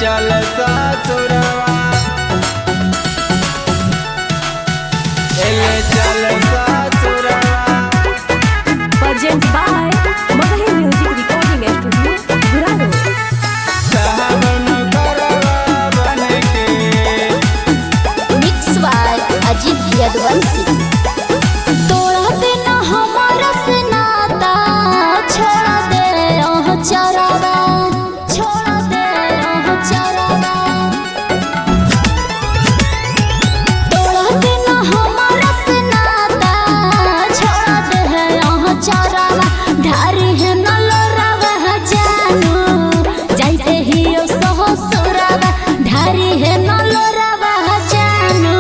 चल ससुरवा ले चल ससुरवा। Presented by Magahi Music Recording Studio, Guraro. रहबन करवा बनके मिक्स बाय अजीत यदुवंशी। तोड़ा देना हमारा से नाता, छोड़ा दे रह चरावा, छोड़ा दे रह चरावा। तोड़ा देना हमारा से नाता, छोड़ा दे रह चरावा। ढारी है न लोरावा जानू, जाइते ही ओ ससुरावा। ढारी है न लोरावा जानू,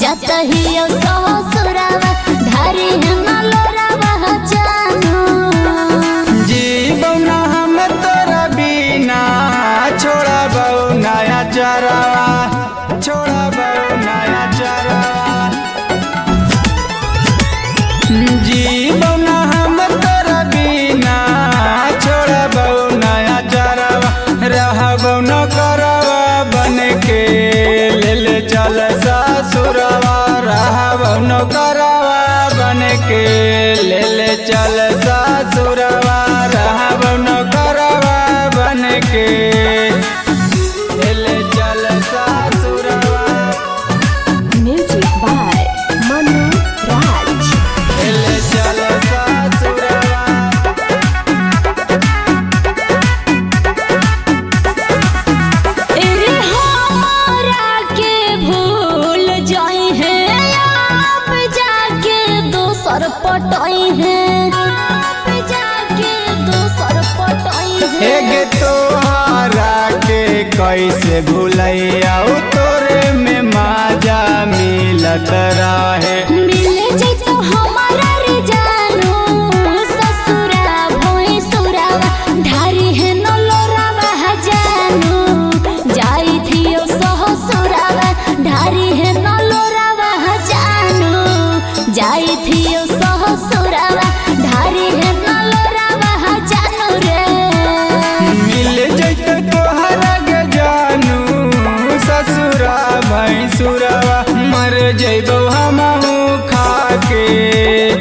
जाता ही ओ ससुरावा। ढारी है न लोरावा जानू। जीवना हम तोरा बिना, छोड़ा बहु नया चरावा, छोड़ा बहु नया चरावा। जीवना हम तोरा बिना, छोड़ा बहु नया चरावा। रहबो न करवा बनके ले चल ससुरवा। रहबो न करवा बनके ले चल ससुरवा। रहबो न करवा बनके ले चल ससुरवा। Music by Manu Raj. ले चल ससुरवा। एरे हमारा के भूल जाई है, आप जाके दोसर पटाई है, आप जाके दोसर पटाई है। एगे तोहरा के कैसे भूलैया, तोरे में माजा मिलत रहे। मिले जैतो हमारा रे जानू, ससुरा भोंसुरावा। ढारी है न लोरावा जानू, जाई थियो ससुरावा। ढारी है न लोरावा जानू, जाई थियो ससुरावा। ढारी है न लोरावा जानू रे। मिल जैत तोहरा के जानू, ससुरा भैंसुरवा। मर जैबो हमहू खाके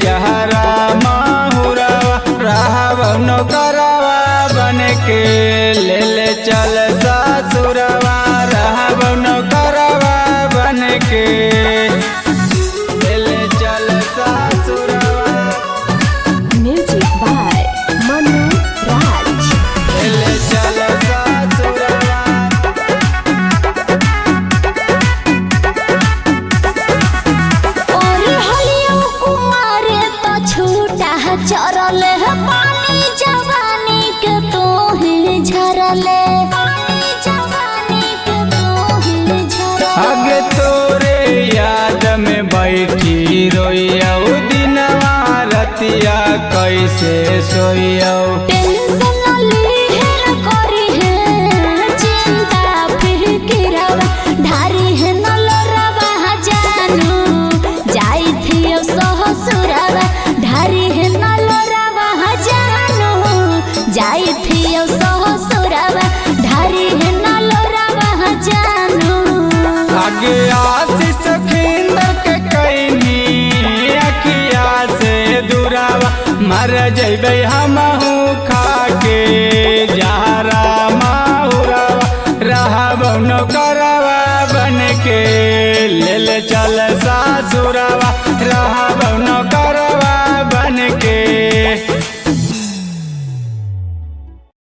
जहरा माहुरवा। रहबो न करवा बनके ले चल ससुरवा। रहबो न करवा बनके ले चल ससुरवा। Music by Manu Raj. ले चल ससुरवा। और हलियो कुमारे तो छूटा चरल है, पानी जवानी के तो ही झरले, पानी जवानी के तो ही झरले। आगे तोरे याद में बैठी रोइया, दिनवा रतिया कैसे सोइया। टेंशन ली है करी है, चिंता फिर किरवा। ढारी है न लोरावा जानू, जाई थियो ससुरावा। ढारी है न लोरावा जानू, जाई थियो ससुरावा। ढारी है न लोरावा जानू। आगे आशीष खिंदर के कैनी, अखिया से दुरावा। मर जैबे हमहू खाके जहरा माहुरवा। रहबो न करवा बनके ले चल ससुरवा।